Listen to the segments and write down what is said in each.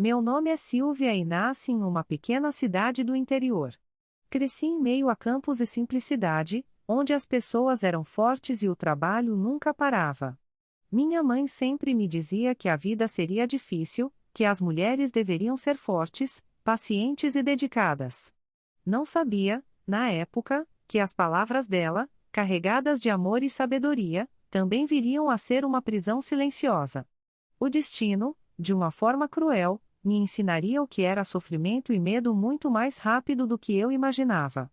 Meu nome é Silvia e nasci em uma pequena cidade do interior. Cresci em meio a campos e simplicidade, onde as pessoas eram fortes e o trabalho nunca parava. Minha mãe sempre me dizia que a vida seria difícil, que as mulheres deveriam ser fortes, pacientes e dedicadas. Não sabia, na época, que as palavras dela, carregadas de amor e sabedoria, também viriam a ser uma prisão silenciosa. O destino, de uma forma cruel, me ensinaria o que era sofrimento e medo muito mais rápido do que eu imaginava.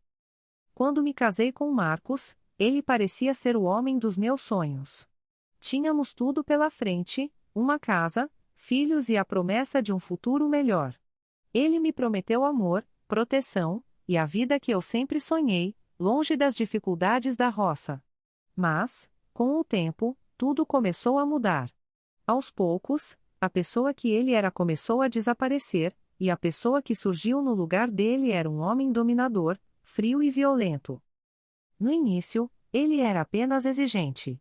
Quando me casei com Marcos, ele parecia ser o homem dos meus sonhos. Tínhamos tudo pela frente, uma casa, filhos e a promessa de um futuro melhor. Ele me prometeu amor, proteção, e a vida que eu sempre sonhei, longe das dificuldades da roça. Mas, com o tempo, tudo começou a mudar. Aos poucos, a pessoa que ele era começou a desaparecer, e a pessoa que surgiu no lugar dele era um homem dominador, frio e violento. No início, ele era apenas exigente.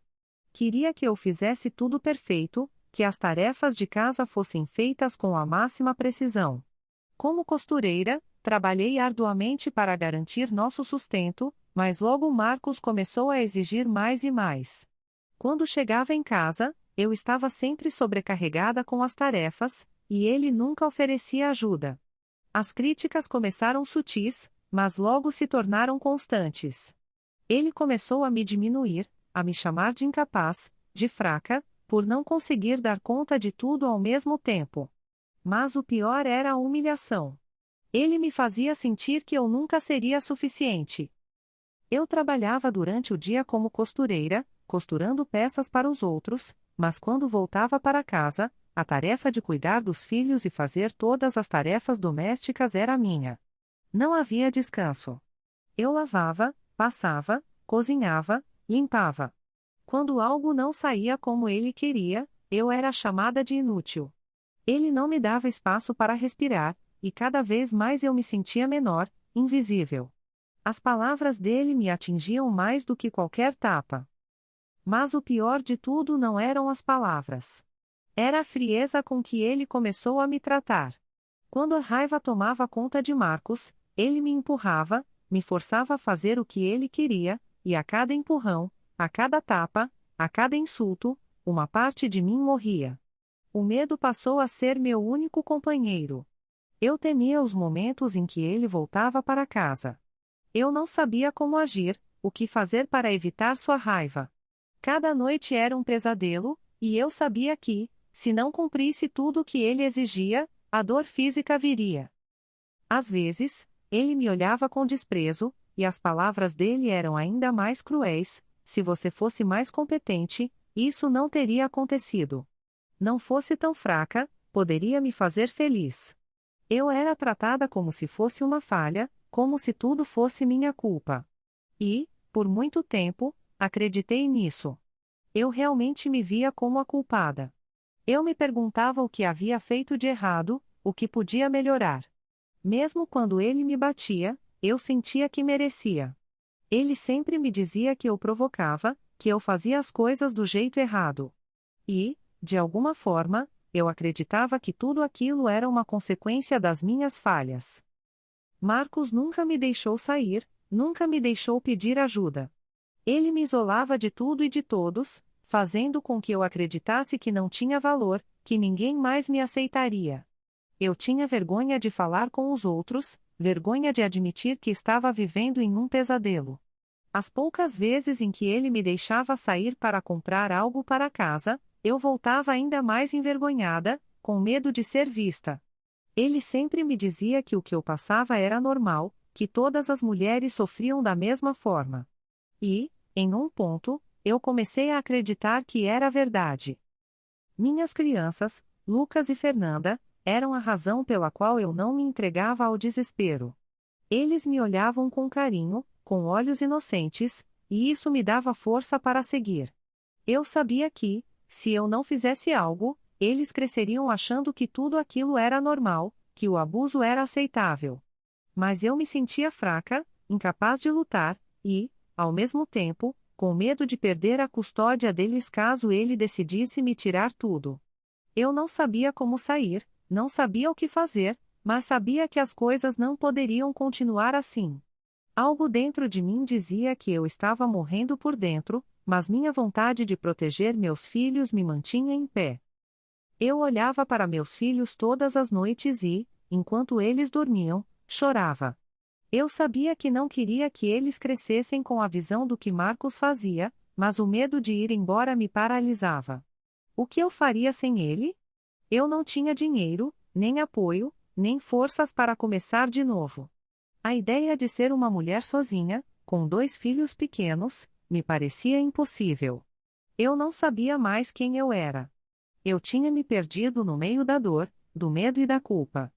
Queria que eu fizesse tudo perfeito, que as tarefas de casa fossem feitas com a máxima precisão. Como costureira, trabalhei arduamente para garantir nosso sustento, mas logo Marcos começou a exigir mais e mais. Quando chegava em casa, eu estava sempre sobrecarregada com as tarefas, e ele nunca oferecia ajuda. As críticas começaram sutis, mas logo se tornaram constantes. Ele começou a me diminuir, a me chamar de incapaz, de fraca, por não conseguir dar conta de tudo ao mesmo tempo. Mas o pior era a humilhação. Ele me fazia sentir que eu nunca seria suficiente. Eu trabalhava durante o dia como costureira, costurando peças para os outros, mas quando voltava para casa, a tarefa de cuidar dos filhos e fazer todas as tarefas domésticas era minha. Não havia descanso. Eu lavava, passava, cozinhava, limpava. Quando algo não saía como ele queria, eu era chamada de inútil. Ele não me dava espaço para respirar, e cada vez mais eu me sentia menor, invisível. As palavras dele me atingiam mais do que qualquer tapa. Mas o pior de tudo não eram as palavras. Era a frieza com que ele começou a me tratar. Quando a raiva tomava conta de Marcos, ele me empurrava, me forçava a fazer o que ele queria, e a cada empurrão, a cada tapa, a cada insulto, uma parte de mim morria. O medo passou a ser meu único companheiro. Eu temia os momentos em que ele voltava para casa. Eu não sabia como agir, o que fazer para evitar sua raiva. Cada noite era um pesadelo, e eu sabia que, se não cumprisse tudo o que ele exigia, a dor física viria. Às vezes, ele me olhava com desprezo, e as palavras dele eram ainda mais cruéis: se você fosse mais competente, isso não teria acontecido. Não fosse tão fraca, poderia me fazer feliz. Eu era tratada como se fosse uma falha, como se tudo fosse minha culpa. E, por muito tempo, acreditei nisso. Eu realmente me via como a culpada. Eu me perguntava o que havia feito de errado, o que podia melhorar. Mesmo quando ele me batia, eu sentia que merecia. Ele sempre me dizia que eu provocava, que eu fazia as coisas do jeito errado. E, de alguma forma, eu acreditava que tudo aquilo era uma consequência das minhas falhas. Marcos nunca me deixou sair, nunca me deixou pedir ajuda. Ele me isolava de tudo e de todos, fazendo com que eu acreditasse que não tinha valor, que ninguém mais me aceitaria. Eu tinha vergonha de falar com os outros, vergonha de admitir que estava vivendo em um pesadelo. As poucas vezes em que ele me deixava sair para comprar algo para casa, eu voltava ainda mais envergonhada, com medo de ser vista. Ele sempre me dizia que o que eu passava era normal, que todas as mulheres sofriam da mesma forma. E, em um ponto, eu comecei a acreditar que era verdade. Minhas crianças, Lucas e Fernanda, eram a razão pela qual eu não me entregava ao desespero. Eles me olhavam com carinho, com olhos inocentes, e isso me dava força para seguir. Eu sabia que, se eu não fizesse algo, eles cresceriam achando que tudo aquilo era normal, que o abuso era aceitável. Mas eu me sentia fraca, incapaz de lutar, e, ao mesmo tempo, com medo de perder a custódia deles caso ele decidisse me tirar tudo. Eu não sabia como sair, Não sabia o que fazer, mas sabia que as coisas não poderiam continuar assim. Algo dentro de mim dizia que eu estava morrendo por dentro, mas minha vontade de proteger meus filhos me mantinha em pé. Eu olhava para meus filhos todas as noites e, enquanto eles dormiam, chorava. Eu sabia que não queria que eles crescessem com a visão do que Marcos fazia, mas o medo de ir embora me paralisava. O que eu faria sem ele? Eu não tinha dinheiro, nem apoio, nem forças para começar de novo. A ideia de ser uma mulher sozinha, com 2 filhos pequenos, me parecia impossível. Eu não sabia mais quem eu era. Eu tinha me perdido no meio da dor, do medo e da culpa.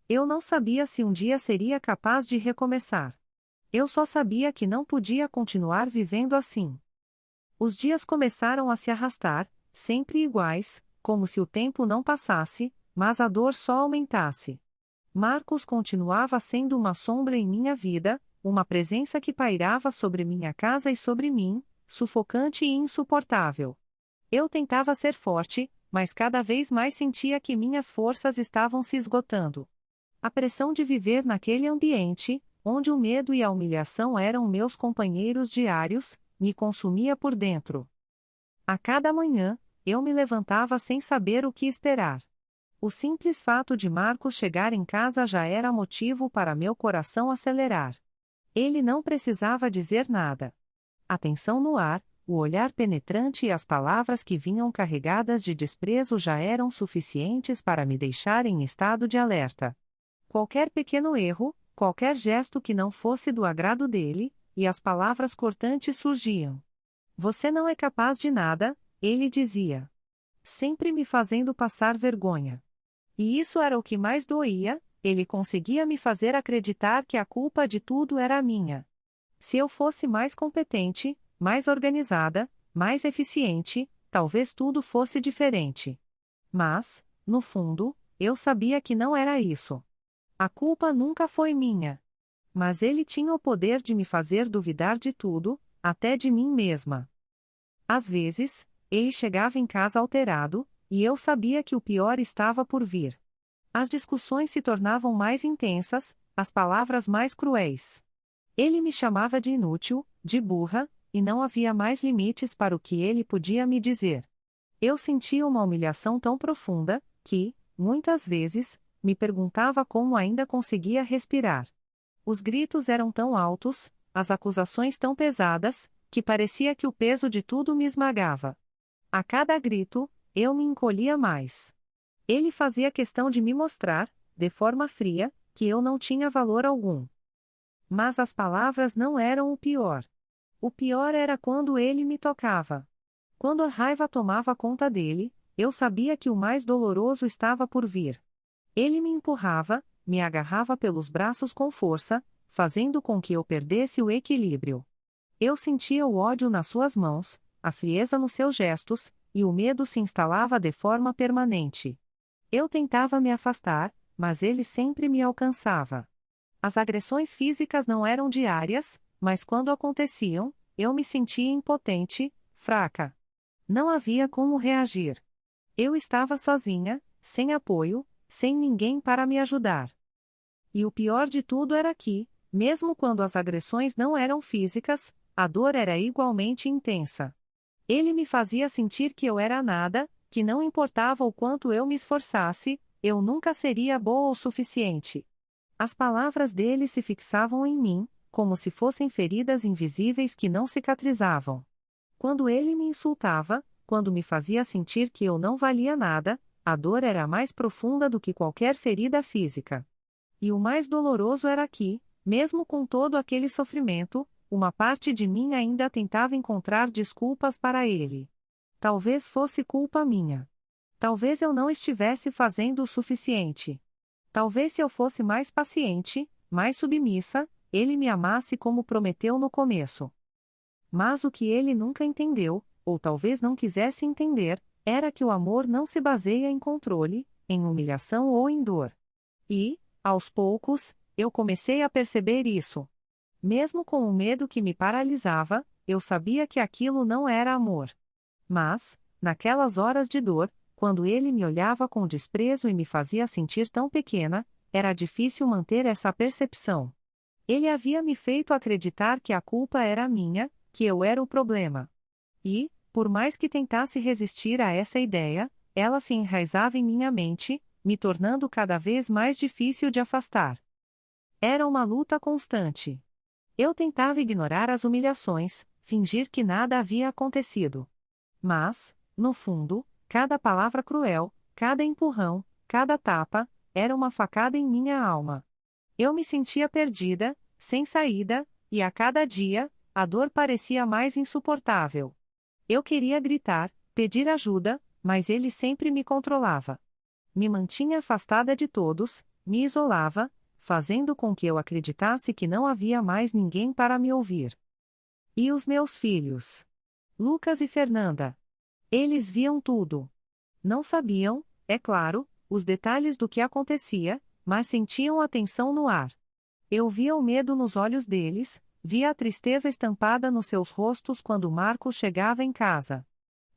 Eu não sabia se um dia seria capaz de recomeçar. Eu só sabia que não podia continuar vivendo assim. Os dias começaram a se arrastar, sempre iguais, como se o tempo não passasse, mas a dor só aumentasse. Marcos continuava sendo uma sombra em minha vida, uma presença que pairava sobre minha casa e sobre mim, sufocante e insuportável. Eu tentava ser forte, mas cada vez mais sentia que minhas forças estavam se esgotando. A pressão de viver naquele ambiente, onde o medo e a humilhação eram meus companheiros diários, me consumia por dentro. A cada manhã, eu me levantava sem saber o que esperar. O simples fato de Marcos chegar em casa já era motivo para meu coração acelerar. Ele não precisava dizer nada. A tensão no ar, o olhar penetrante e as palavras que vinham carregadas de desprezo já eram suficientes para me deixar em estado de alerta. Qualquer pequeno erro, qualquer gesto que não fosse do agrado dele, e as palavras cortantes surgiam. Você não é capaz de nada, ele dizia. Sempre me fazendo passar vergonha. E isso era o que mais doía, ele conseguia me fazer acreditar que a culpa de tudo era minha. Se eu fosse mais competente, mais organizada, mais eficiente, talvez tudo fosse diferente. Mas, no fundo, eu sabia que não era isso. A culpa nunca foi minha. Mas ele tinha o poder de me fazer duvidar de tudo, até de mim mesma. Às vezes, ele chegava em casa alterado, e eu sabia que o pior estava por vir. As discussões se tornavam mais intensas, as palavras mais cruéis. Ele me chamava de inútil, de burra, e não havia mais limites para o que ele podia me dizer. Eu sentia uma humilhação tão profunda, que, muitas vezes, me perguntava como ainda conseguia respirar. Os gritos eram tão altos, as acusações tão pesadas, que parecia que o peso de tudo me esmagava. A cada grito, eu me encolhia mais. Ele fazia questão de me mostrar, de forma fria, que eu não tinha valor algum. Mas as palavras não eram o pior. O pior era quando ele me tocava. Quando a raiva tomava conta dele, eu sabia que o mais doloroso estava por vir. Ele me empurrava, me agarrava pelos braços com força, fazendo com que eu perdesse o equilíbrio. Eu sentia o ódio nas suas mãos, a frieza nos seus gestos, e o medo se instalava de forma permanente. Eu tentava me afastar, mas ele sempre me alcançava. As agressões físicas não eram diárias, mas quando aconteciam, eu me sentia impotente, fraca. Não havia como reagir. Eu estava sozinha, sem apoio, sem ninguém para me ajudar. E o pior de tudo era que, mesmo quando as agressões não eram físicas, a dor era igualmente intensa. Ele me fazia sentir que eu era nada, que não importava o quanto eu me esforçasse, eu nunca seria boa o suficiente. As palavras dele se fixavam em mim, como se fossem feridas invisíveis que não cicatrizavam. Quando ele me insultava, quando me fazia sentir que eu não valia nada, a dor era mais profunda do que qualquer ferida física. E o mais doloroso era que, mesmo com todo aquele sofrimento, uma parte de mim ainda tentava encontrar desculpas para ele. Talvez fosse culpa minha. Talvez eu não estivesse fazendo o suficiente. Talvez se eu fosse mais paciente, mais submissa, ele me amasse como prometeu no começo. Mas o que ele nunca entendeu, ou talvez não quisesse entender, era que o amor não se baseia em controle, em humilhação ou em dor. E, aos poucos, eu comecei a perceber isso. Mesmo com o medo que me paralisava, eu sabia que aquilo não era amor. Mas, naquelas horas de dor, quando ele me olhava com desprezo e me fazia sentir tão pequena, era difícil manter essa percepção. Ele havia me feito acreditar que a culpa era minha, que eu era o problema. E, por mais que tentasse resistir a essa ideia, ela se enraizava em minha mente, me tornando cada vez mais difícil de afastar. Era uma luta constante. Eu tentava ignorar as humilhações, fingir que nada havia acontecido. Mas, no fundo, cada palavra cruel, cada empurrão, cada tapa, era uma facada em minha alma. Eu me sentia perdida, sem saída, e a cada dia, a dor parecia mais insuportável. Eu queria gritar, pedir ajuda, mas ele sempre me controlava. Me mantinha afastada de todos, me isolava, fazendo com que eu acreditasse que não havia mais ninguém para me ouvir. E os meus filhos? Lucas e Fernanda. Eles viam tudo. Não sabiam, é claro, os detalhes do que acontecia, mas sentiam a tensão no ar. Eu via o medo nos olhos deles, via a tristeza estampada nos seus rostos quando Marcos chegava em casa.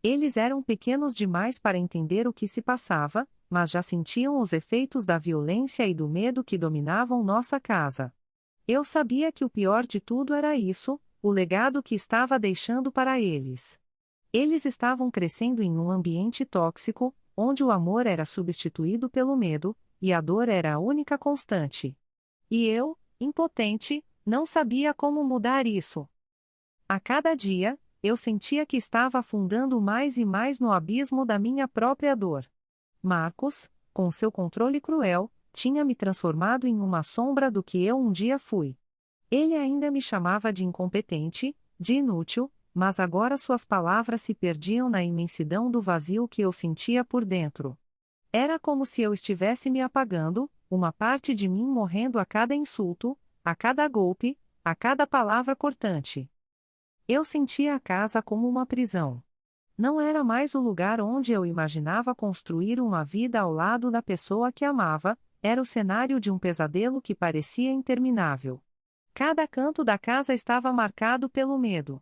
Eles eram pequenos demais para entender o que se passava, mas já sentiam os efeitos da violência e do medo que dominavam nossa casa. Eu sabia que o pior de tudo era isso, o legado que estava deixando para eles. Eles estavam crescendo em um ambiente tóxico, onde o amor era substituído pelo medo, e a dor era a única constante. E eu, impotente, não sabia como mudar isso. A cada dia, eu sentia que estava afundando mais e mais no abismo da minha própria dor. Marcos, com seu controle cruel, tinha me transformado em uma sombra do que eu um dia fui. Ele ainda me chamava de incompetente, de inútil, mas agora suas palavras se perdiam na imensidão do vazio que eu sentia por dentro. Era como se eu estivesse me apagando, uma parte de mim morrendo a cada insulto, a cada golpe, a cada palavra cortante. Eu sentia a casa como uma prisão. Não era mais o lugar onde eu imaginava construir uma vida ao lado da pessoa que amava, era o cenário de um pesadelo que parecia interminável. Cada canto da casa estava marcado pelo medo.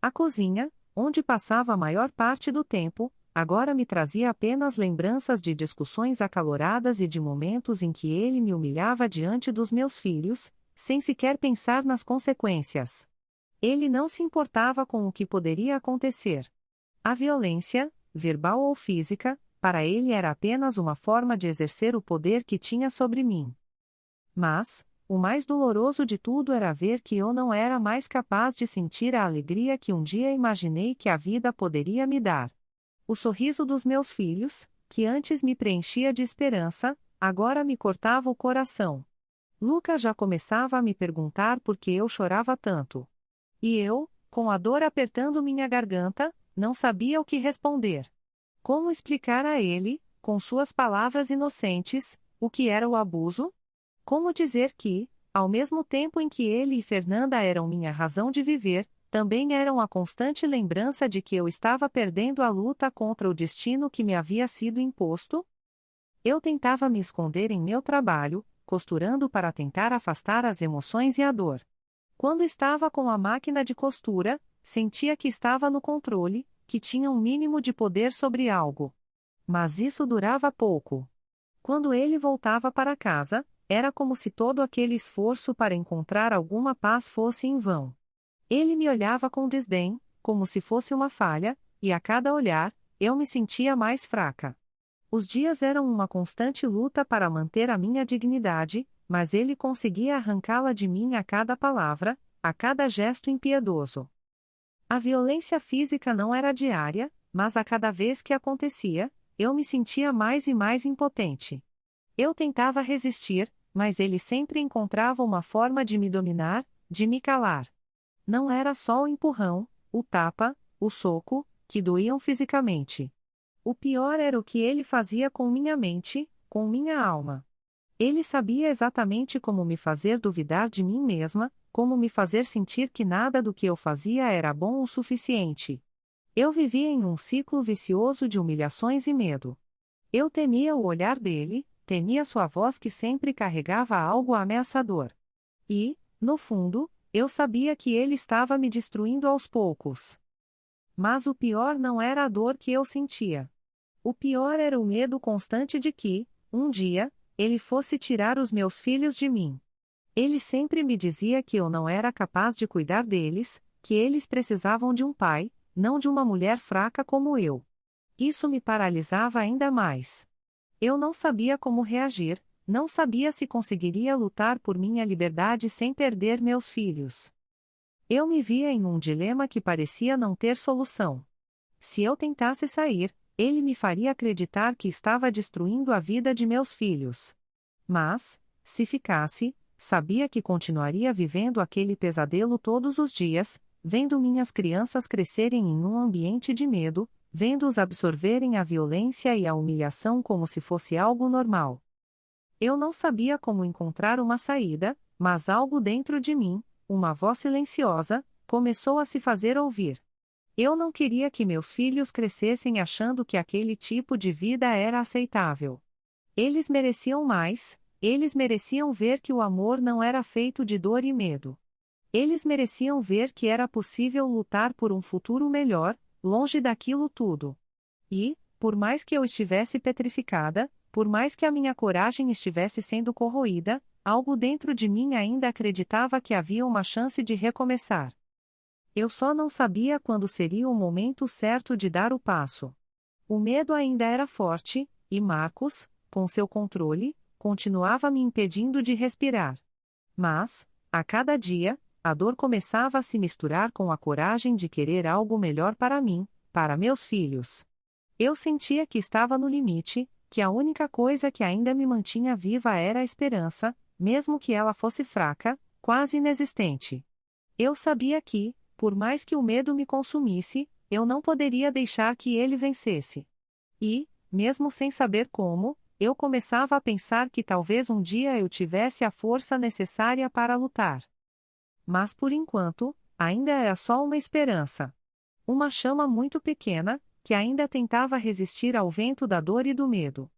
A cozinha, onde passava a maior parte do tempo, agora me trazia apenas lembranças de discussões acaloradas e de momentos em que ele me humilhava diante dos meus filhos, sem sequer pensar nas consequências. Ele não se importava com o que poderia acontecer. A violência, verbal ou física, para ele era apenas uma forma de exercer o poder que tinha sobre mim. Mas, o mais doloroso de tudo era ver que eu não era mais capaz de sentir a alegria que um dia imaginei que a vida poderia me dar. O sorriso dos meus filhos, que antes me preenchia de esperança, agora me cortava o coração. Lucas já começava a me perguntar por que eu chorava tanto. E eu, com a dor apertando minha garganta, não sabia o que responder. Como explicar a ele, com suas palavras inocentes, o que era o abuso? Como dizer que, ao mesmo tempo em que ele e Fernanda eram minha razão de viver, também eram a constante lembrança de que eu estava perdendo a luta contra o destino que me havia sido imposto? Eu tentava me esconder em meu trabalho, costurando para tentar afastar as emoções e a dor. Quando estava com a máquina de costura, sentia que estava no controle, que tinha um mínimo de poder sobre algo. Mas isso durava pouco. Quando ele voltava para casa, era como se todo aquele esforço para encontrar alguma paz fosse em vão. Ele me olhava com desdém, como se fosse uma falha, e a cada olhar, eu me sentia mais fraca. Os dias eram uma constante luta para manter a minha dignidade, mas ele conseguia arrancá-la de mim a cada palavra, a cada gesto impiedoso. A violência física não era diária, mas a cada vez que acontecia, eu me sentia mais e mais impotente. Eu tentava resistir, mas ele sempre encontrava uma forma de me dominar, de me calar. Não era só o empurrão, o tapa, o soco, que doíam fisicamente. O pior era o que ele fazia com minha mente, com minha alma. Ele sabia exatamente como me fazer duvidar de mim mesma, como me fazer sentir que nada do que eu fazia era bom o suficiente. Eu vivia em um ciclo vicioso de humilhações e medo. Eu temia o olhar dele, temia sua voz que sempre carregava algo ameaçador. E, no fundo, eu sabia que ele estava me destruindo aos poucos. Mas o pior não era a dor que eu sentia. O pior era o medo constante de que, um dia, ele fosse tirar os meus filhos de mim. Ele sempre me dizia que eu não era capaz de cuidar deles, que eles precisavam de um pai, não de uma mulher fraca como eu. Isso me paralisava ainda mais. Eu não sabia como reagir, não sabia se conseguiria lutar por minha liberdade sem perder meus filhos. Eu me via em um dilema que parecia não ter solução. Se eu tentasse sair, ele me faria acreditar que estava destruindo a vida de meus filhos. Mas, se ficasse, sabia que continuaria vivendo aquele pesadelo todos os dias, vendo minhas crianças crescerem em um ambiente de medo, vendo-os absorverem a violência e a humilhação como se fosse algo normal. Eu não sabia como encontrar uma saída, mas algo dentro de mim, uma voz silenciosa, começou a se fazer ouvir. Eu não queria que meus filhos crescessem achando que aquele tipo de vida era aceitável. Eles mereciam mais, eles mereciam ver que o amor não era feito de dor e medo. Eles mereciam ver que era possível lutar por um futuro melhor, longe daquilo tudo. E, por mais que eu estivesse petrificada, por mais que a minha coragem estivesse sendo corroída, algo dentro de mim ainda acreditava que havia uma chance de recomeçar. Eu só não sabia quando seria o momento certo de dar o passo. O medo ainda era forte, e Marcos, com seu controle, continuava me impedindo de respirar. Mas, a cada dia, a dor começava a se misturar com a coragem de querer algo melhor para mim, para meus filhos. Eu sentia que estava no limite, que a única coisa que ainda me mantinha viva era a esperança, mesmo que ela fosse fraca, quase inexistente. Eu sabia que, por mais que o medo me consumisse, eu não poderia deixar que ele vencesse. E, mesmo sem saber como, eu começava a pensar que talvez um dia eu tivesse a força necessária para lutar. Mas por enquanto, ainda era só uma esperança. Uma chama muito pequena, que ainda tentava resistir ao vento da dor e do medo.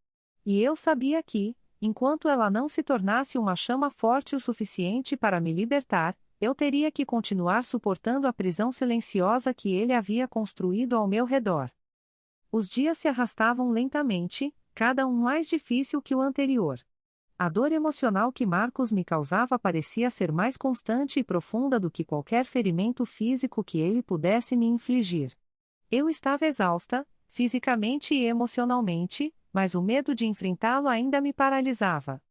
E eu sabia que, enquanto ela não se tornasse uma chama forte o suficiente para me libertar, eu teria que continuar suportando a prisão silenciosa que ele havia construído ao meu redor. Os dias se arrastavam lentamente, cada um mais difícil que o anterior. A dor emocional que Marcos me causava parecia ser mais constante e profunda do que qualquer ferimento físico que ele pudesse me infligir. Eu estava exausta, fisicamente e emocionalmente, mas o medo de enfrentá-lo ainda me paralisava.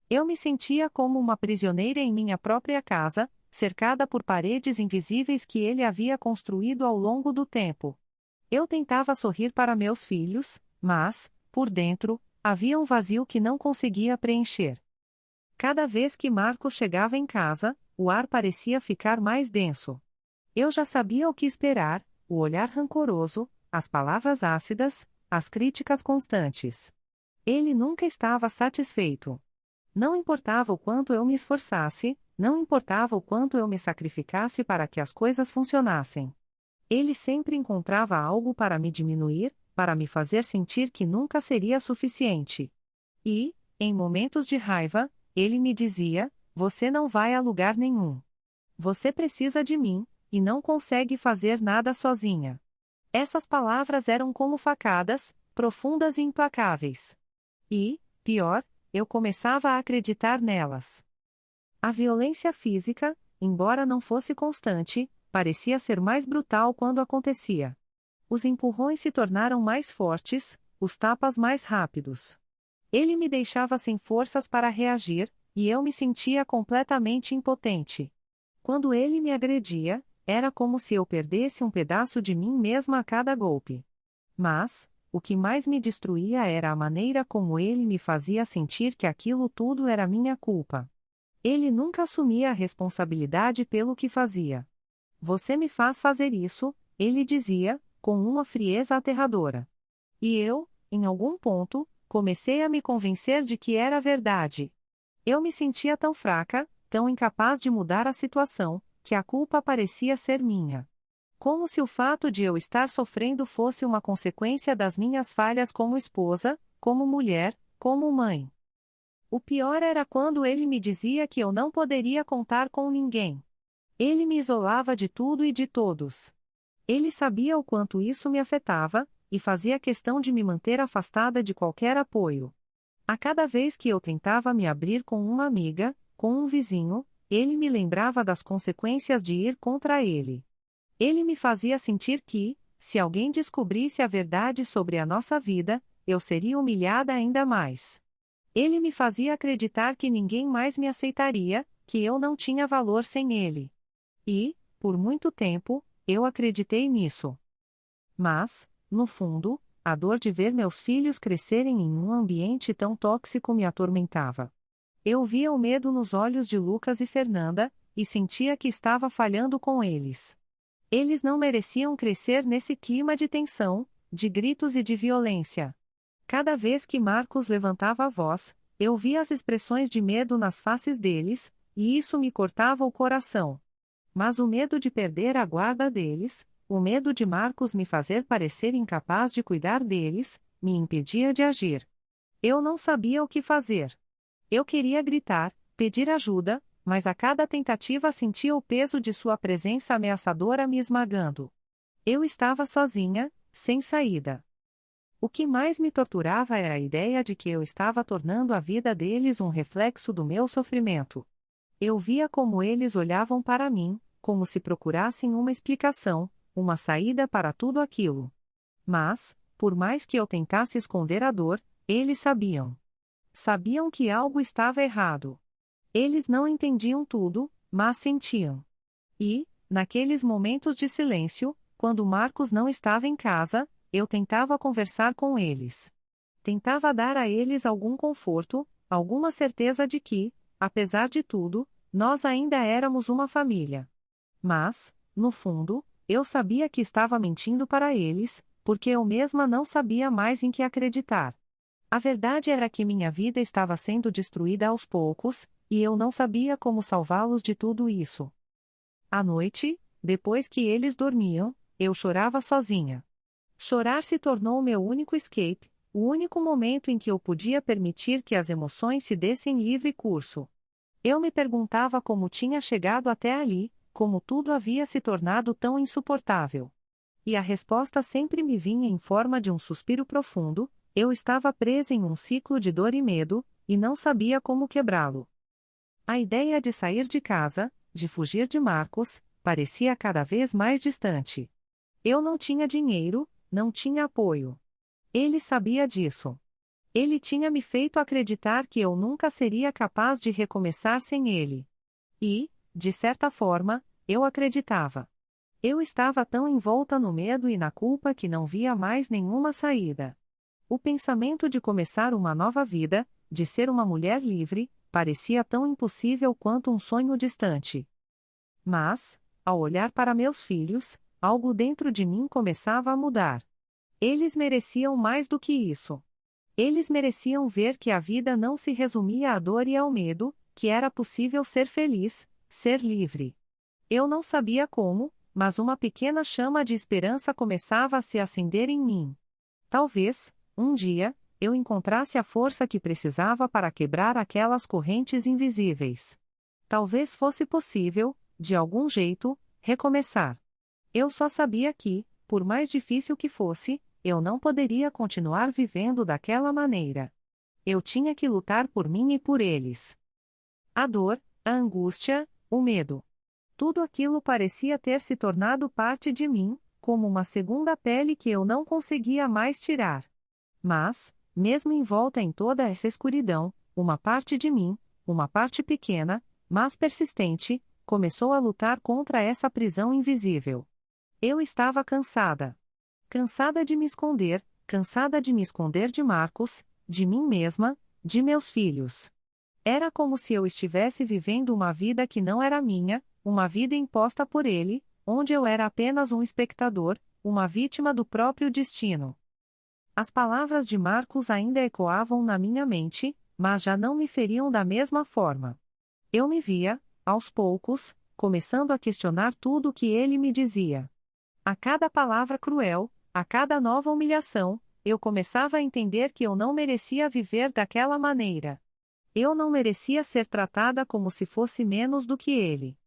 Eu me sentia como uma prisioneira em minha própria casa, cercada por paredes invisíveis que ele havia construído ao longo do tempo. Eu tentava sorrir para meus filhos, mas, por dentro, havia um vazio que não conseguia preencher. Cada vez que Marcos chegava em casa, o ar parecia ficar mais denso. Eu já sabia o que esperar, o olhar rancoroso, as palavras ácidas, as críticas constantes. Ele nunca estava satisfeito. Não importava o quanto eu me esforçasse, não importava o quanto eu me sacrificasse para que as coisas funcionassem. Ele sempre encontrava algo para me diminuir, para me fazer sentir que nunca seria suficiente. E, em momentos de raiva, ele me dizia: "Você não vai a lugar nenhum. Você precisa de mim, e não consegue fazer nada sozinha." Essas palavras eram como facadas, profundas e implacáveis. E, pior, eu começava a acreditar nelas. A violência física, embora não fosse constante, parecia ser mais brutal quando acontecia. Os empurrões se tornaram mais fortes, os tapas mais rápidos. Ele me deixava sem forças para reagir, e eu me sentia completamente impotente. Quando ele me agredia, era como se eu perdesse um pedaço de mim mesma a cada golpe. Mas, o que mais me destruía era a maneira como ele me fazia sentir que aquilo tudo era minha culpa. Ele nunca assumia a responsabilidade pelo que fazia. "Você me faz fazer isso", ele dizia, com uma frieza aterradora. E eu, em algum ponto, comecei a me convencer de que era verdade. Eu me sentia tão fraca, tão incapaz de mudar a situação, que a culpa parecia ser minha. Como se o fato de eu estar sofrendo fosse uma consequência das minhas falhas como esposa, como mulher, como mãe. O pior era quando ele me dizia que eu não poderia contar com ninguém. Ele me isolava de tudo e de todos. Ele sabia o quanto isso me afetava, e fazia questão de me manter afastada de qualquer apoio. A cada vez que eu tentava me abrir com uma amiga, com um vizinho, ele me lembrava das consequências de ir contra ele. Ele me fazia sentir que, se alguém descobrisse a verdade sobre a nossa vida, eu seria humilhada ainda mais. Ele me fazia acreditar que ninguém mais me aceitaria, que eu não tinha valor sem ele. E, por muito tempo, eu acreditei nisso. Mas, no fundo, a dor de ver meus filhos crescerem em um ambiente tão tóxico me atormentava. Eu via o medo nos olhos de Lucas e Fernanda, e sentia que estava falhando com eles. Eles não mereciam crescer nesse clima de tensão, de gritos e de violência. Cada vez que Marcos levantava a voz, eu via as expressões de medo nas faces deles, e isso me cortava o coração. Mas o medo de perder a guarda deles, o medo de Marcos me fazer parecer incapaz de cuidar deles, me impedia de agir. Eu não sabia o que fazer. Eu queria gritar, pedir ajuda, mas a cada tentativa sentia o peso de sua presença ameaçadora me esmagando. Eu estava sozinha, sem saída. O que mais me torturava era a ideia de que eu estava tornando a vida deles um reflexo do meu sofrimento. Eu via como eles olhavam para mim, como se procurassem uma explicação, uma saída para tudo aquilo. Mas, por mais que eu tentasse esconder a dor, eles sabiam. Sabiam que algo estava errado. Eles não entendiam tudo, mas sentiam. E, naqueles momentos de silêncio, quando Marcos não estava em casa, eu tentava conversar com eles. Tentava dar a eles algum conforto, alguma certeza de que, apesar de tudo, nós ainda éramos uma família. Mas, no fundo, eu sabia que estava mentindo para eles, porque eu mesma não sabia mais em que acreditar. A verdade era que minha vida estava sendo destruída aos poucos, e eu não sabia como salvá-los de tudo isso. À noite, depois que eles dormiam, eu chorava sozinha. Chorar se tornou meu único escape, o único momento em que eu podia permitir que as emoções se dessem livre curso. Eu me perguntava como tinha chegado até ali, como tudo havia se tornado tão insuportável. E a resposta sempre me vinha em forma de um suspiro profundo: eu estava presa em um ciclo de dor e medo, e não sabia como quebrá-lo. A ideia de sair de casa, de fugir de Marcos, parecia cada vez mais distante. Eu não tinha dinheiro, não tinha apoio. Ele sabia disso. Ele tinha me feito acreditar que eu nunca seria capaz de recomeçar sem ele. E, de certa forma, eu acreditava. Eu estava tão envolta no medo e na culpa que não via mais nenhuma saída. O pensamento de começar uma nova vida, de ser uma mulher livre, parecia tão impossível quanto um sonho distante. Mas, ao olhar para meus filhos, algo dentro de mim começava a mudar. Eles mereciam mais do que isso. Eles mereciam ver que a vida não se resumia à dor e ao medo, que era possível ser feliz, ser livre. Eu não sabia como, mas uma pequena chama de esperança começava a se acender em mim. Talvez, um dia, eu encontrasse a força que precisava para quebrar aquelas correntes invisíveis. Talvez fosse possível, de algum jeito, recomeçar. Eu só sabia que, por mais difícil que fosse, eu não poderia continuar vivendo daquela maneira. Eu tinha que lutar por mim e por eles. A dor, a angústia, o medo. Tudo aquilo parecia ter se tornado parte de mim, como uma segunda pele que eu não conseguia mais tirar. Mas, mesmo envolta em toda essa escuridão, uma parte de mim, uma parte pequena, mas persistente, começou a lutar contra essa prisão invisível. Eu estava cansada. Cansada de me esconder, cansada de me esconder de Marcos, de mim mesma, de meus filhos. Era como se eu estivesse vivendo uma vida que não era minha, uma vida imposta por ele, onde eu era apenas um espectador, uma vítima do próprio destino. As palavras de Marcos ainda ecoavam na minha mente, mas já não me feriam da mesma forma. Eu me via, aos poucos, começando a questionar tudo o que ele me dizia. A cada palavra cruel, a cada nova humilhação, eu começava a entender que eu não merecia viver daquela maneira. Eu não merecia ser tratada como se fosse menos do que ele.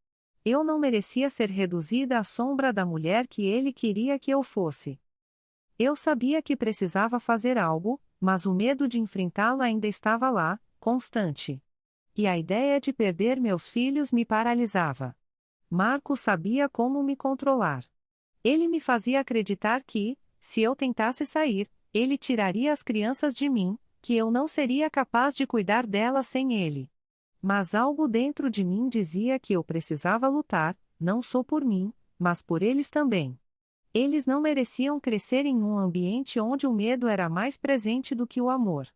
Eu não merecia ser reduzida à sombra da mulher que ele queria que eu fosse. Eu sabia que precisava fazer algo, mas o medo de enfrentá-lo ainda estava lá, constante. E a ideia de perder meus filhos me paralisava. Marcos sabia como me controlar. Ele me fazia acreditar que, se eu tentasse sair, ele tiraria as crianças de mim, que eu não seria capaz de cuidar delas sem ele. Mas algo dentro de mim dizia que eu precisava lutar, não só por mim, mas por eles também. Eles não mereciam crescer em um ambiente onde o medo era mais presente do que o amor.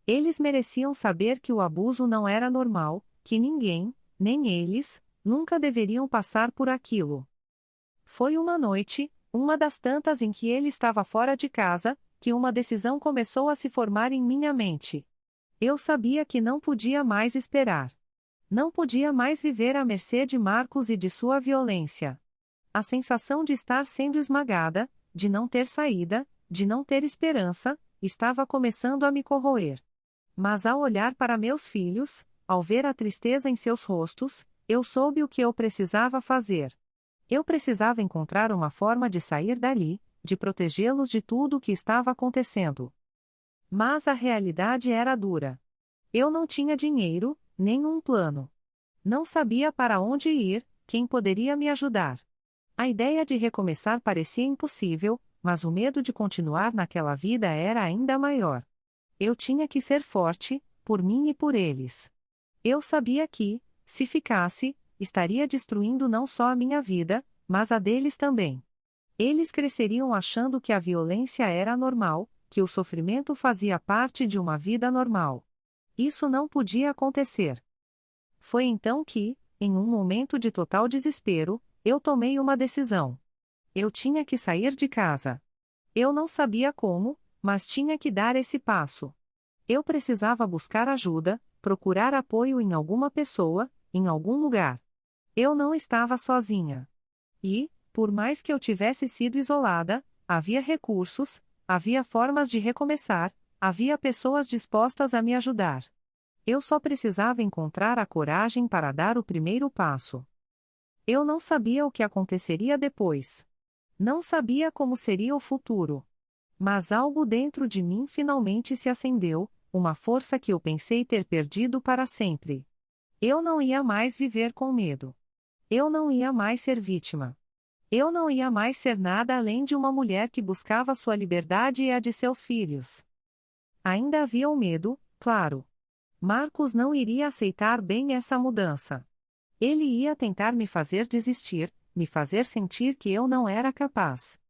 Eles mereciam saber que o abuso não era normal, que ninguém, nem eles, nunca deveriam passar por aquilo. Foi uma noite, uma das tantas em que ele estava fora de casa, que uma decisão começou a se formar em minha mente. Eu sabia que não podia mais esperar. Não podia mais viver à mercê de Marcos e de sua violência. A sensação de estar sendo esmagada, de não ter saída, de não ter esperança, estava começando a me corroer. Mas ao olhar para meus filhos, ao ver a tristeza em seus rostos, eu soube o que eu precisava fazer. Eu precisava encontrar uma forma de sair dali, de protegê-los de tudo o que estava acontecendo. Mas a realidade era dura. Eu não tinha dinheiro, nem um plano. Não sabia para onde ir, quem poderia me ajudar. A ideia de recomeçar parecia impossível, mas o medo de continuar naquela vida era ainda maior. Eu tinha que ser forte, por mim e por eles. Eu sabia que, se ficasse, estaria destruindo não só a minha vida, mas a deles também. Eles cresceriam achando que a violência era normal, que o sofrimento fazia parte de uma vida normal. Isso não podia acontecer. Foi então que, em um momento de total desespero, eu tomei uma decisão. Eu tinha que sair de casa. Eu não sabia como, mas tinha que dar esse passo. Eu precisava buscar ajuda, procurar apoio em alguma pessoa, em algum lugar. Eu não estava sozinha. E, por mais que eu tivesse sido isolada, havia recursos, havia formas de recomeçar, havia pessoas dispostas a me ajudar. Eu só precisava encontrar a coragem para dar o primeiro passo. Eu não sabia o que aconteceria depois. Não sabia como seria o futuro. Mas algo dentro de mim finalmente se acendeu, uma força que eu pensei ter perdido para sempre. Eu não ia mais viver com medo. Eu não ia mais ser vítima. Eu não ia mais ser nada além de uma mulher que buscava sua liberdade e a de seus filhos. Ainda havia o medo, claro. Marcos não iria aceitar bem essa mudança. Ele ia tentar me fazer desistir, me fazer sentir que eu não era capaz.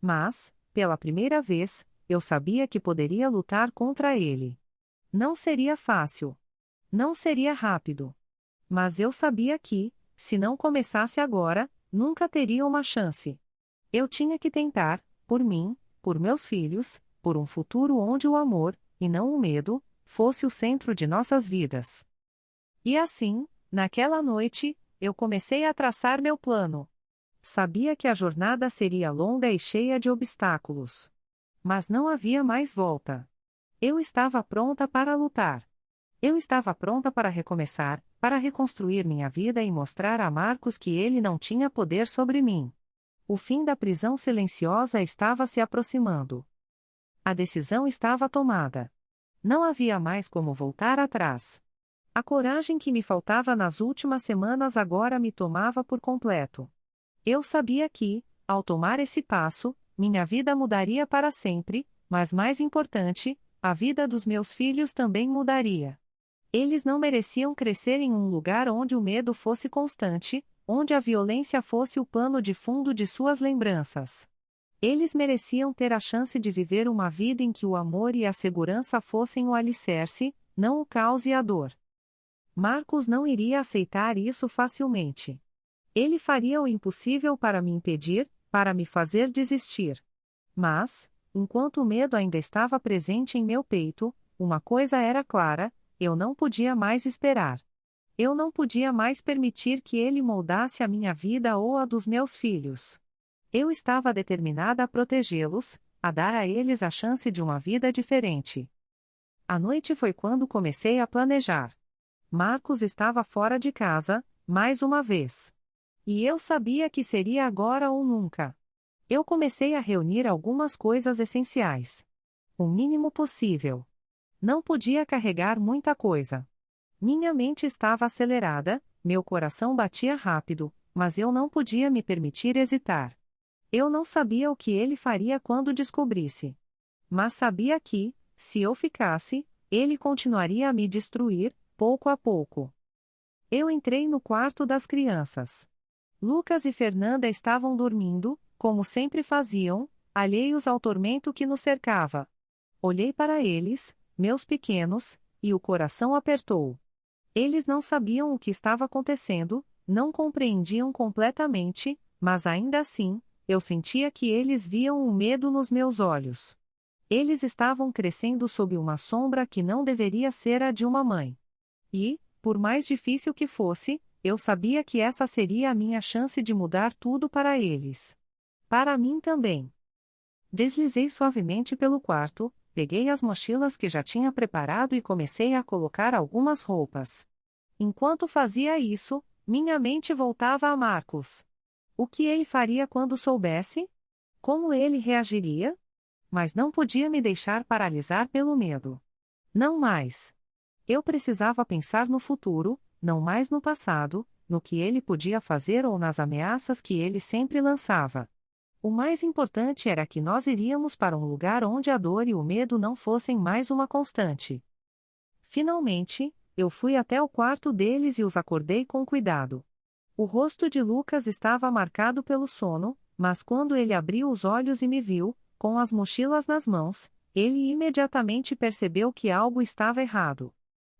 Mas, pela primeira vez, eu sabia que poderia lutar contra ele. Não seria fácil. Não seria rápido. Mas eu sabia que, se não começasse agora, nunca teria uma chance. Eu tinha que tentar, por mim, por meus filhos, por um futuro onde o amor, e não o medo, fosse o centro de nossas vidas. E assim, naquela noite, eu comecei a traçar meu plano. Sabia que a jornada seria longa e cheia de obstáculos. Mas não havia mais volta. Eu estava pronta para lutar. Eu estava pronta para recomeçar, para reconstruir minha vida e mostrar a Marcos que ele não tinha poder sobre mim. O fim da prisão silenciosa estava se aproximando. A decisão estava tomada. Não havia mais como voltar atrás. A coragem que me faltava nas últimas semanas agora me tomava por completo. Eu sabia que, ao tomar esse passo, minha vida mudaria para sempre, mas mais importante, a vida dos meus filhos também mudaria. Eles não mereciam crescer em um lugar onde o medo fosse constante, onde a violência fosse o pano de fundo de suas lembranças. Eles mereciam ter a chance de viver uma vida em que o amor e a segurança fossem o alicerce, não o caos e a dor. Marcos não iria aceitar isso facilmente. Ele faria o impossível para me impedir, para me fazer desistir. Mas, enquanto o medo ainda estava presente em meu peito, uma coisa era clara: eu não podia mais esperar. Eu não podia mais permitir que ele moldasse a minha vida ou a dos meus filhos. Eu estava determinada a protegê-los, a dar a eles a chance de uma vida diferente. A noite foi quando comecei a planejar. Marcos estava fora de casa, mais uma vez. E eu sabia que seria agora ou nunca. Eu comecei a reunir algumas coisas essenciais. O mínimo possível. Não podia carregar muita coisa. Minha mente estava acelerada, meu coração batia rápido, mas eu não podia me permitir hesitar. Eu não sabia o que ele faria quando descobrisse. Mas sabia que, se eu ficasse, ele continuaria a me destruir, pouco a pouco. Eu entrei no quarto das crianças. Lucas e Fernanda estavam dormindo, como sempre faziam, alheios ao tormento que nos cercava. Olhei para eles, meus pequenos, e o coração apertou. Eles não sabiam o que estava acontecendo, não compreendiam completamente, mas ainda assim, eu sentia que eles viam o medo nos meus olhos. Eles estavam crescendo sob uma sombra que não deveria ser a de uma mãe. E, por mais difícil que fosse, eu sabia que essa seria a minha chance de mudar tudo para eles. Para mim também. Deslizei suavemente pelo quarto, peguei as mochilas que já tinha preparado e comecei a colocar algumas roupas. Enquanto fazia isso, minha mente voltava a Marcos. O que ele faria quando soubesse? Como ele reagiria? Mas não podia me deixar paralisar pelo medo. Não mais. Eu precisava pensar no futuro, não mais no passado, no que ele podia fazer ou nas ameaças que ele sempre lançava. O mais importante era que nós iríamos para um lugar onde a dor e o medo não fossem mais uma constante. Finalmente, eu fui até o quarto deles e os acordei com cuidado. O rosto de Lucas estava marcado pelo sono, mas quando ele abriu os olhos e me viu, com as mochilas nas mãos, ele imediatamente percebeu que algo estava errado.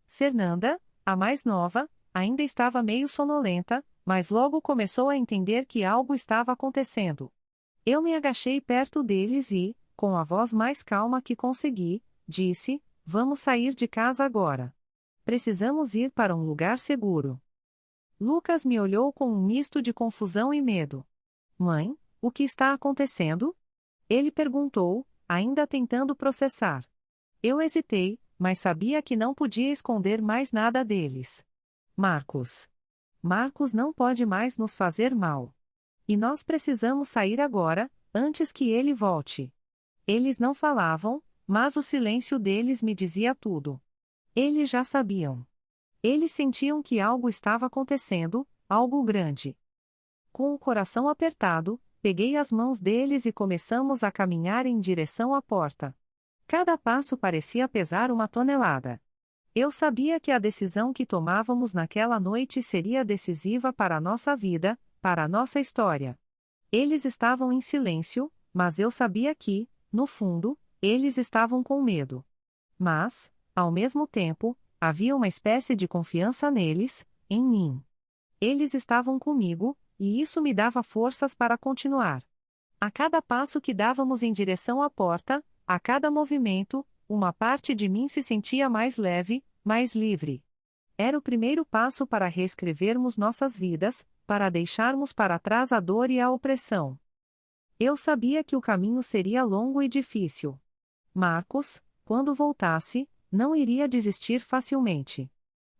Fernanda, a mais nova, ainda estava meio sonolenta, mas logo começou a entender que algo estava acontecendo. Eu me agachei perto deles e, com a voz mais calma que consegui, disse: "Vamos sair de casa agora. Precisamos ir para um lugar seguro." Lucas me olhou com um misto de confusão e medo. "Mãe, o que está acontecendo?" Ele perguntou, ainda tentando processar. Eu hesitei, mas sabia que não podia esconder mais nada deles. Marcos. Marcos não pode mais nos fazer mal. E nós precisamos sair agora, antes que ele volte. Eles não falavam, mas o silêncio deles me dizia tudo. Eles já sabiam. Eles sentiam que algo estava acontecendo, algo grande. Com o coração apertado, peguei as mãos deles e começamos a caminhar em direção à porta. Cada passo parecia pesar uma tonelada. Eu sabia que a decisão que tomávamos naquela noite seria decisiva para a nossa vida, para a nossa história. Eles estavam em silêncio, mas eu sabia que, no fundo, eles estavam com medo. Mas, ao mesmo tempo, havia uma espécie de confiança neles, em mim. Eles estavam comigo, e isso me dava forças para continuar. A cada passo que dávamos em direção à porta, a cada movimento, uma parte de mim se sentia mais leve, mais livre. Era o primeiro passo para reescrevermos nossas vidas, para deixarmos para trás a dor e a opressão. Eu sabia que o caminho seria longo e difícil. Marcos, quando voltasse, não iria desistir facilmente.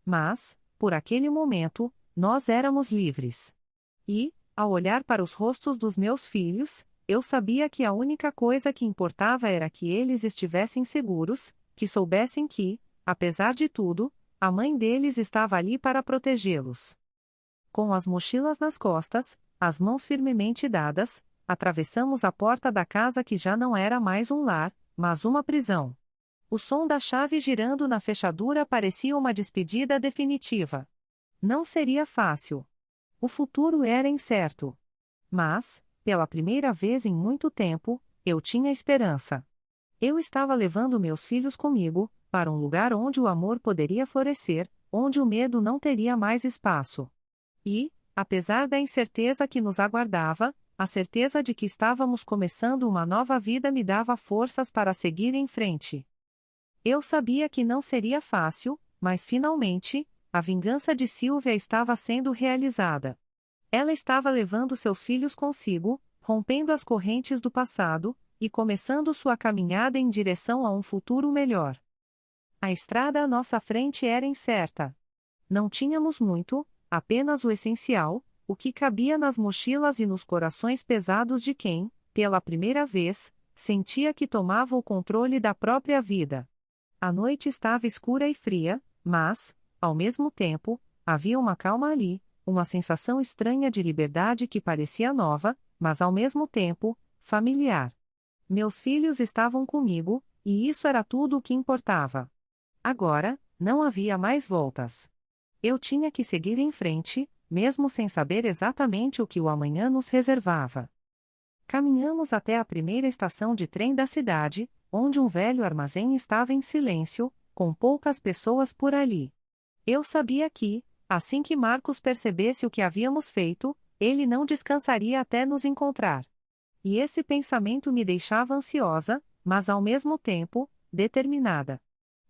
Mas, por aquele momento, nós éramos livres. E, ao olhar para os rostos dos meus filhos, eu sabia que a única coisa que importava era que eles estivessem seguros, que soubessem que, apesar de tudo, a mãe deles estava ali para protegê-los. Com as mochilas nas costas, as mãos firmemente dadas, atravessamos a porta da casa que já não era mais um lar, mas uma prisão. O som da chave girando na fechadura parecia uma despedida definitiva. Não seria fácil. O futuro era incerto. Mas, pela primeira vez em muito tempo, eu tinha esperança. Eu estava levando meus filhos comigo, para um lugar onde o amor poderia florescer, onde o medo não teria mais espaço. E, apesar da incerteza que nos aguardava, a certeza de que estávamos começando uma nova vida me dava forças para seguir em frente. Eu sabia que não seria fácil, mas finalmente, a vingança de Silvia estava sendo realizada. Ela estava levando seus filhos consigo, rompendo as correntes do passado, e começando sua caminhada em direção a um futuro melhor. A estrada à nossa frente era incerta. Não tínhamos muito, apenas o essencial, o que cabia nas mochilas e nos corações pesados de quem, pela primeira vez, sentia que tomava o controle da própria vida. A noite estava escura e fria, mas, ao mesmo tempo, havia uma calma ali, uma sensação estranha de liberdade que parecia nova, mas ao mesmo tempo, familiar. Meus filhos estavam comigo, e isso era tudo o que importava. Agora, não havia mais voltas. Eu tinha que seguir em frente, mesmo sem saber exatamente o que o amanhã nos reservava. Caminhamos até a primeira estação de trem da cidade, onde um velho armazém estava em silêncio, com poucas pessoas por ali. Eu sabia que, assim que Marcos percebesse o que havíamos feito, ele não descansaria até nos encontrar. E esse pensamento me deixava ansiosa, mas ao mesmo tempo, determinada.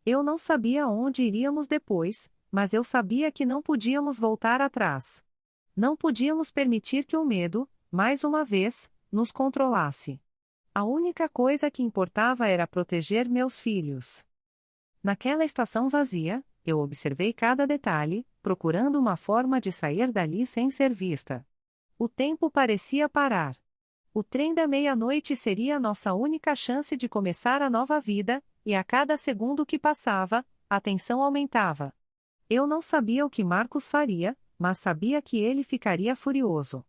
Eu não sabia onde iríamos depois, mas eu sabia que não podíamos voltar atrás. Não podíamos permitir que o medo, mais uma vez, nos controlasse. A única coisa que importava era proteger meus filhos. Naquela estação vazia, eu observei cada detalhe, procurando uma forma de sair dali sem ser vista. O tempo parecia parar. O trem da meia-noite seria nossa única chance de começar a nova vida, e a cada segundo que passava, a tensão aumentava. Eu não sabia o que Marcos faria, mas sabia que ele ficaria furioso.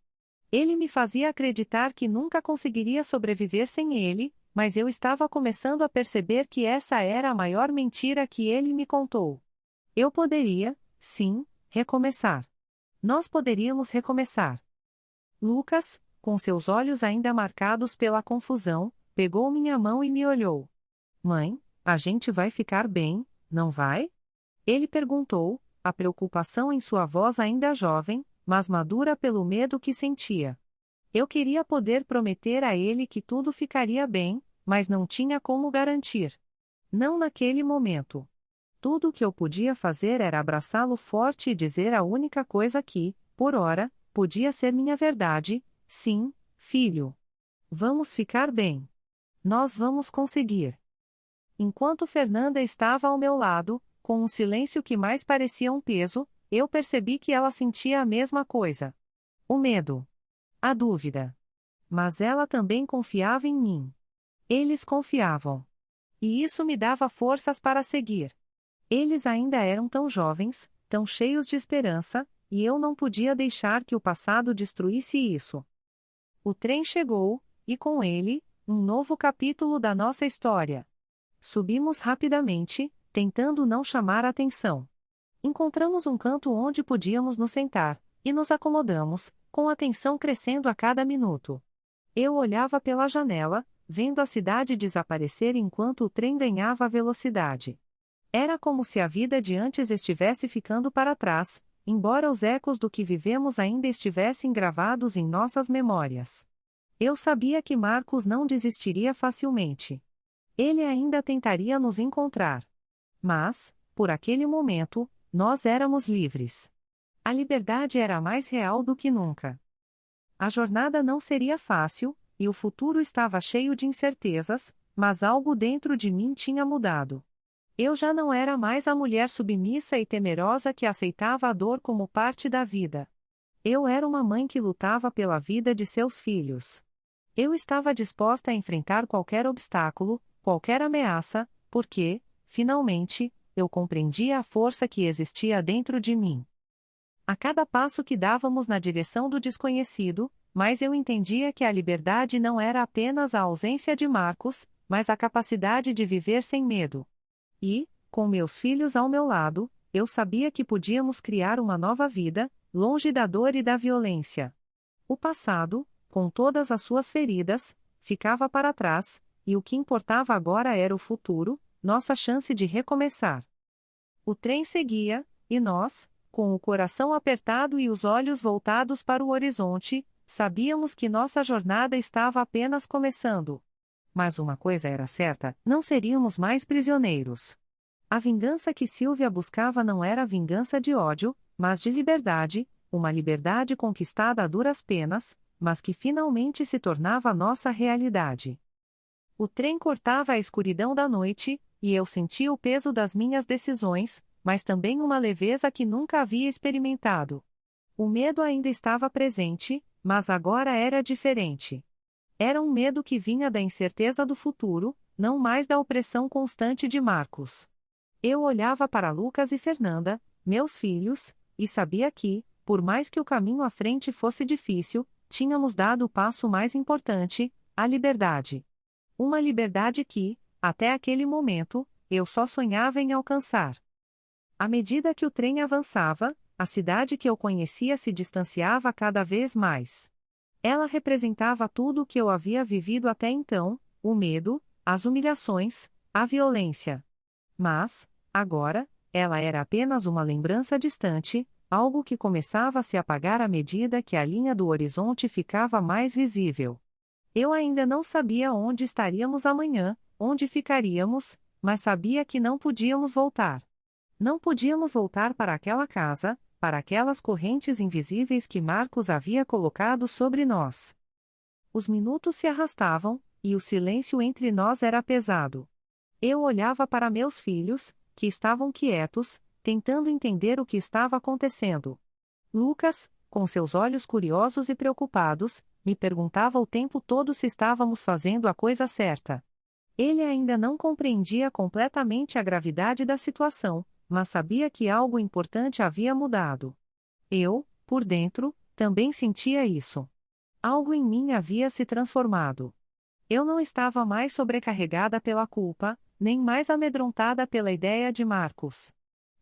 Ele me fazia acreditar que nunca conseguiria sobreviver sem ele, mas eu estava começando a perceber que essa era a maior mentira que ele me contou. Eu poderia, sim, recomeçar. Nós poderíamos recomeçar. Lucas, com seus olhos ainda marcados pela confusão, pegou minha mão e me olhou. Mãe, a gente vai ficar bem, não vai? Ele perguntou, a preocupação em sua voz ainda jovem, mas madura pelo medo que sentia. Eu queria poder prometer a ele que tudo ficaria bem, mas não tinha como garantir. Não naquele momento. Tudo o que eu podia fazer era abraçá-lo forte e dizer a única coisa que, por ora, podia ser minha verdade: sim, filho. Vamos ficar bem. Nós vamos conseguir. Enquanto Fernanda estava ao meu lado, com um silêncio que mais parecia um peso, eu percebi que ela sentia a mesma coisa. O medo. A dúvida. Mas ela também confiava em mim. Eles confiavam. E isso me dava forças para seguir. Eles ainda eram tão jovens, tão cheios de esperança, e eu não podia deixar que o passado destruísse isso. O trem chegou, e com ele, um novo capítulo da nossa história. Subimos rapidamente, tentando não chamar a atenção. Encontramos um canto onde podíamos nos sentar, e nos acomodamos, com a tensão crescendo a cada minuto. Eu olhava pela janela, vendo a cidade desaparecer enquanto o trem ganhava velocidade. Era como se a vida de antes estivesse ficando para trás, embora os ecos do que vivemos ainda estivessem gravados em nossas memórias. Eu sabia que Marcos não desistiria facilmente. Ele ainda tentaria nos encontrar. Mas, por aquele momento, nós éramos livres. A liberdade era mais real do que nunca. A jornada não seria fácil, e o futuro estava cheio de incertezas, mas algo dentro de mim tinha mudado. Eu já não era mais a mulher submissa e temerosa que aceitava a dor como parte da vida. Eu era uma mãe que lutava pela vida de seus filhos. Eu estava disposta a enfrentar qualquer obstáculo, qualquer ameaça, porque, finalmente, eu compreendia a força que existia dentro de mim. A cada passo que dávamos na direção do desconhecido, mais eu entendia que a liberdade não era apenas a ausência de Marcos, mas a capacidade de viver sem medo. E, com meus filhos ao meu lado, eu sabia que podíamos criar uma nova vida, longe da dor e da violência. O passado, com todas as suas feridas, ficava para trás, e o que importava agora era o futuro, nossa chance de recomeçar. O trem seguia, e nós, com o coração apertado e os olhos voltados para o horizonte, sabíamos que nossa jornada estava apenas começando. Mas uma coisa era certa: não seríamos mais prisioneiros. A vingança que Silvia buscava não era vingança de ódio, mas de liberdade, uma liberdade conquistada a duras penas, mas que finalmente se tornava nossa realidade. O trem cortava a escuridão da noite, e eu sentia o peso das minhas decisões, mas também uma leveza que nunca havia experimentado. O medo ainda estava presente, mas agora era diferente. Era um medo que vinha da incerteza do futuro, não mais da opressão constante de Marcos. Eu olhava para Lucas e Fernanda, meus filhos, e sabia que, por mais que o caminho à frente fosse difícil, tínhamos dado o passo mais importante, a liberdade. Uma liberdade que, até aquele momento, eu só sonhava em alcançar. À medida que o trem avançava, a cidade que eu conhecia se distanciava cada vez mais. Ela representava tudo o que eu havia vivido até então: o medo, as humilhações, a violência. Mas, agora, ela era apenas uma lembrança distante, algo que começava a se apagar à medida que a linha do horizonte ficava mais visível. Eu ainda não sabia onde estaríamos amanhã, onde ficaríamos, mas sabia que não podíamos voltar. Não podíamos voltar para aquela casa, para aquelas correntes invisíveis que Marcos havia colocado sobre nós. Os minutos se arrastavam, e o silêncio entre nós era pesado. Eu olhava para meus filhos, que estavam quietos, tentando entender o que estava acontecendo. Lucas, com seus olhos curiosos e preocupados, me perguntava o tempo todo se estávamos fazendo a coisa certa. Ele ainda não compreendia completamente a gravidade da situação, mas sabia que algo importante havia mudado. Eu, por dentro, também sentia isso. Algo em mim havia se transformado. Eu não estava mais sobrecarregada pela culpa, nem mais amedrontada pela ideia de Marcos.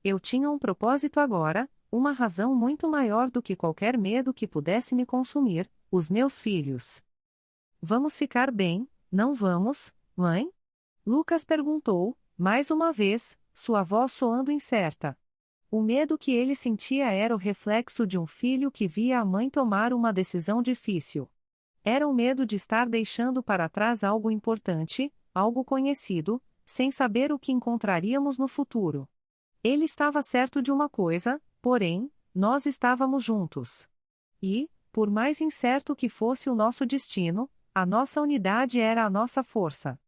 Eu tinha um propósito agora, uma razão muito maior do que qualquer medo que pudesse me consumir: os meus filhos. Vamos ficar bem, não vamos, mãe? Lucas perguntou, mais uma vez, sua voz soando incerta. O medo que ele sentia era o reflexo de um filho que via a mãe tomar uma decisão difícil. Era o medo de estar deixando para trás algo importante, algo conhecido, sem saber o que encontraríamos no futuro. Ele estava certo de uma coisa, porém, nós estávamos juntos. E, por mais incerto que fosse o nosso destino, a nossa unidade era a nossa força.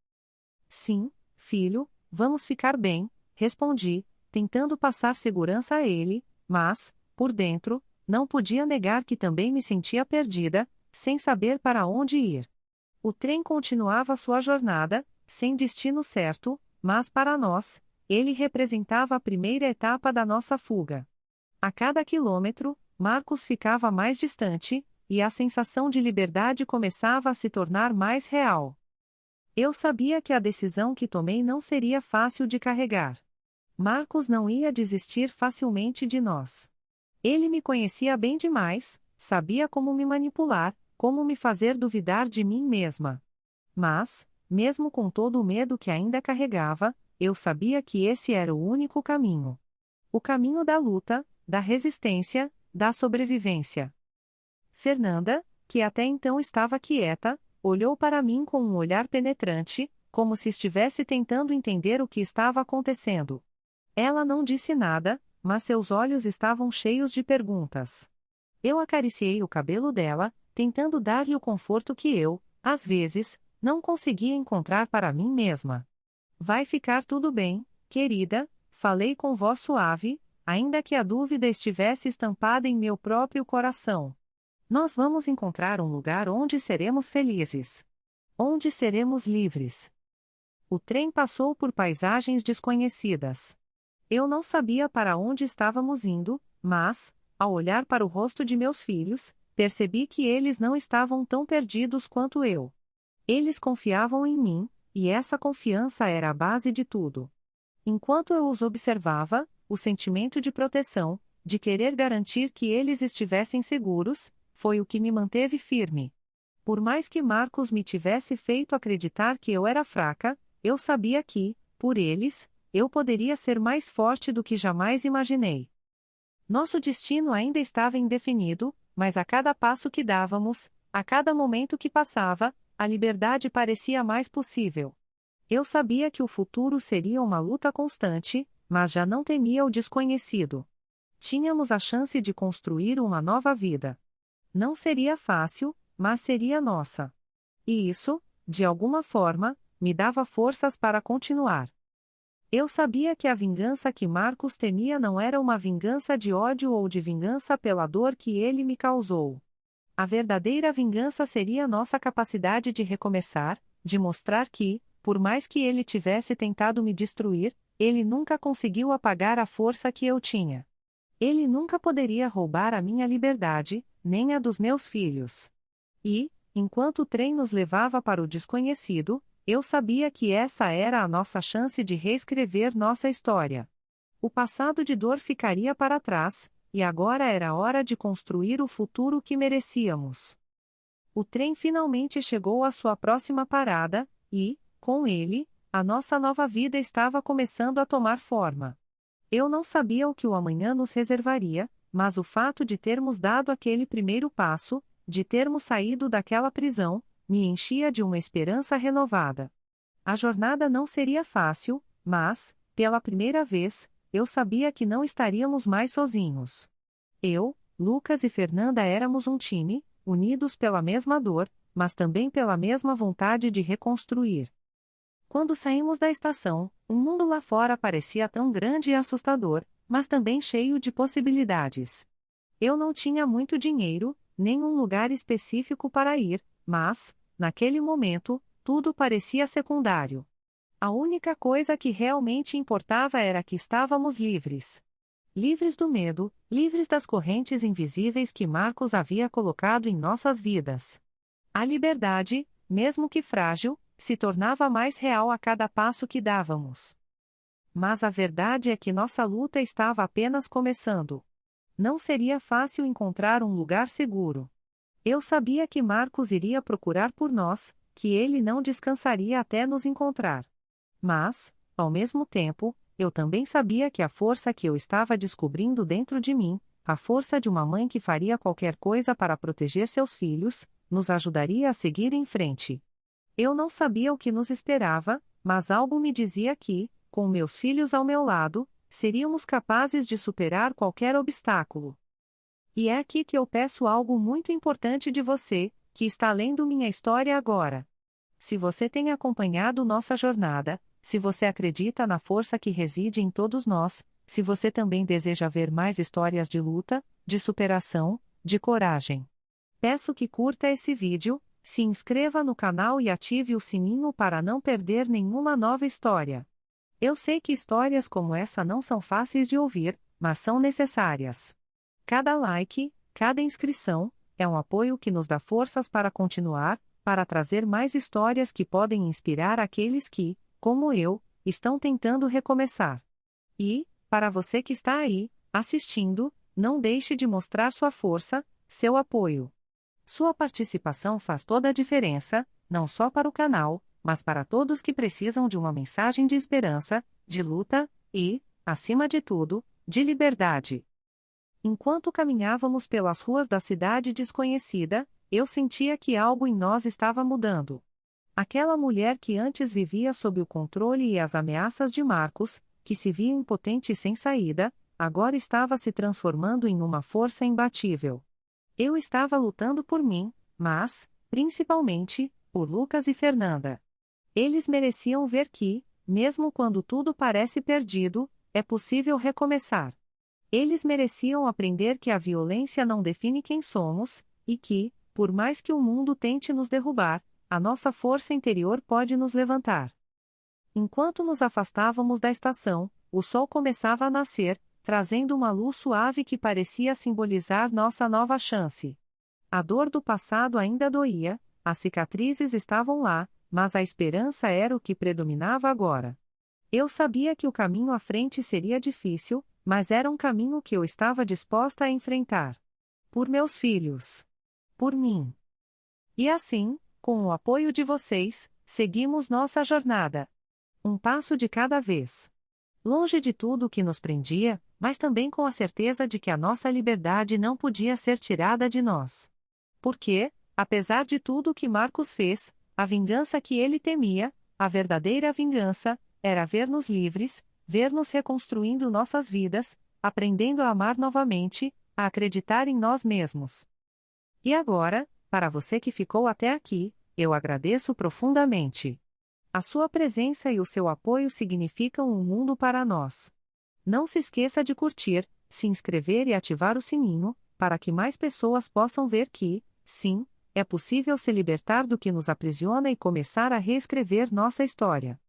Sim, filho, vamos ficar bem, respondi, tentando passar segurança a ele, mas, por dentro, não podia negar que também me sentia perdida, sem saber para onde ir. O trem continuava sua jornada, sem destino certo, mas para nós, ele representava a primeira etapa da nossa fuga. A cada quilômetro, Marcos ficava mais distante, e a sensação de liberdade começava a se tornar mais real. Eu sabia que a decisão que tomei não seria fácil de carregar. Marcos não ia desistir facilmente de nós. Ele me conhecia bem demais, sabia como me manipular, como me fazer duvidar de mim mesma. Mas, mesmo com todo o medo que ainda carregava, eu sabia que esse era o único caminho. O caminho da luta, da resistência, da sobrevivência. Fernanda, que até então estava quieta, olhou para mim com um olhar penetrante, como se estivesse tentando entender o que estava acontecendo. Ela não disse nada, mas seus olhos estavam cheios de perguntas. Eu acariciei o cabelo dela, tentando dar-lhe o conforto que eu, às vezes, não conseguia encontrar para mim mesma. Vai ficar tudo bem, querida, falei com voz suave, ainda que a dúvida estivesse estampada em meu próprio coração. Nós vamos encontrar um lugar onde seremos felizes. Onde seremos livres. O trem passou por paisagens desconhecidas. Eu não sabia para onde estávamos indo, mas, ao olhar para o rosto de meus filhos, percebi que eles não estavam tão perdidos quanto eu. Eles confiavam em mim, e essa confiança era a base de tudo. Enquanto eu os observava, o sentimento de proteção, de querer garantir que eles estivessem seguros, foi o que me manteve firme. Por mais que Marcos me tivesse feito acreditar que eu era fraca, eu sabia que, por eles, eu poderia ser mais forte do que jamais imaginei. Nosso destino ainda estava indefinido, mas a cada passo que dávamos, a cada momento que passava, a liberdade parecia mais possível. Eu sabia que o futuro seria uma luta constante, mas já não temia o desconhecido. Tínhamos a chance de construir uma nova vida. Não seria fácil, mas seria nossa. E isso, de alguma forma, me dava forças para continuar. Eu sabia que a vingança que Marcos temia não era uma vingança de ódio ou de vingança pela dor que ele me causou. A verdadeira vingança seria nossa capacidade de recomeçar, de mostrar que, por mais que ele tivesse tentado me destruir, ele nunca conseguiu apagar a força que eu tinha. Ele nunca poderia roubar a minha liberdade, nem a dos meus filhos. E, enquanto o trem nos levava para o desconhecido, eu sabia que essa era a nossa chance de reescrever nossa história. O passado de dor ficaria para trás, e agora era a hora de construir o futuro que merecíamos. O trem finalmente chegou à sua próxima parada, e, com ele, a nossa nova vida estava começando a tomar forma. Eu não sabia o que o amanhã nos reservaria, mas o fato de termos dado aquele primeiro passo, de termos saído daquela prisão, me enchia de uma esperança renovada. A jornada não seria fácil, mas, pela primeira vez, eu sabia que não estaríamos mais sozinhos. Eu, Lucas e Fernanda éramos um time, unidos pela mesma dor, mas também pela mesma vontade de reconstruir. Quando saímos da estação, o mundo lá fora parecia tão grande e assustador, mas também cheio de possibilidades. Eu não tinha muito dinheiro, nem um lugar específico para ir, mas, naquele momento, tudo parecia secundário. A única coisa que realmente importava era que estávamos livres. Livres do medo, livres das correntes invisíveis que Marcos havia colocado em nossas vidas. A liberdade, mesmo que frágil, se tornava mais real a cada passo que dávamos. Mas a verdade é que nossa luta estava apenas começando. Não seria fácil encontrar um lugar seguro. Eu sabia que Marcos iria procurar por nós, que ele não descansaria até nos encontrar. Mas, ao mesmo tempo, eu também sabia que a força que eu estava descobrindo dentro de mim, a força de uma mãe que faria qualquer coisa para proteger seus filhos, nos ajudaria a seguir em frente. Eu não sabia o que nos esperava, mas algo me dizia que, com meus filhos ao meu lado, seríamos capazes de superar qualquer obstáculo. E é aqui que eu peço algo muito importante de você, que está lendo minha história agora. Se você tem acompanhado nossa jornada, se você acredita na força que reside em todos nós, se você também deseja ver mais histórias de luta, de superação, de coragem. Peço que curta esse vídeo, se inscreva no canal e ative o sininho para não perder nenhuma nova história. Eu sei que histórias como essa não são fáceis de ouvir, mas são necessárias. Cada like, cada inscrição, é um apoio que nos dá forças para continuar, para trazer mais histórias que podem inspirar aqueles que, como eu, estão tentando recomeçar. E, para você que está aí, assistindo, não deixe de mostrar sua força, seu apoio. Sua participação faz toda a diferença, não só para o canal, mas para todos que precisam de uma mensagem de esperança, de luta e, acima de tudo, de liberdade. Enquanto caminhávamos pelas ruas da cidade desconhecida, eu sentia que algo em nós estava mudando. Aquela mulher que antes vivia sob o controle e as ameaças de Marcos, que se via impotente e sem saída, agora estava se transformando em uma força imbatível. Eu estava lutando por mim, mas, principalmente, por Lucas e Fernanda. Eles mereciam ver que, mesmo quando tudo parece perdido, é possível recomeçar. Eles mereciam aprender que a violência não define quem somos, e que, por mais que o mundo tente nos derrubar, a nossa força interior pode nos levantar. Enquanto nos afastávamos da estação, o sol começava a nascer, trazendo uma luz suave que parecia simbolizar nossa nova chance. A dor do passado ainda doía, as cicatrizes estavam lá, mas a esperança era o que predominava agora. Eu sabia que o caminho à frente seria difícil, mas era um caminho que eu estava disposta a enfrentar. Por meus filhos. Por mim. E assim, com o apoio de vocês, seguimos nossa jornada. Um passo de cada vez. Longe de tudo o que nos prendia, mas também com a certeza de que a nossa liberdade não podia ser tirada de nós. Porque, apesar de tudo o que Marcos fez, a vingança que ele temia, a verdadeira vingança, era ver-nos livres, ver-nos reconstruindo nossas vidas, aprendendo a amar novamente, a acreditar em nós mesmos. E agora, para você que ficou até aqui, eu agradeço profundamente. A sua presença e o seu apoio significam um mundo para nós. Não se esqueça de curtir, se inscrever e ativar o sininho, para que mais pessoas possam ver que, Sim, é possível se libertar do que nos aprisiona e começar a reescrever nossa história.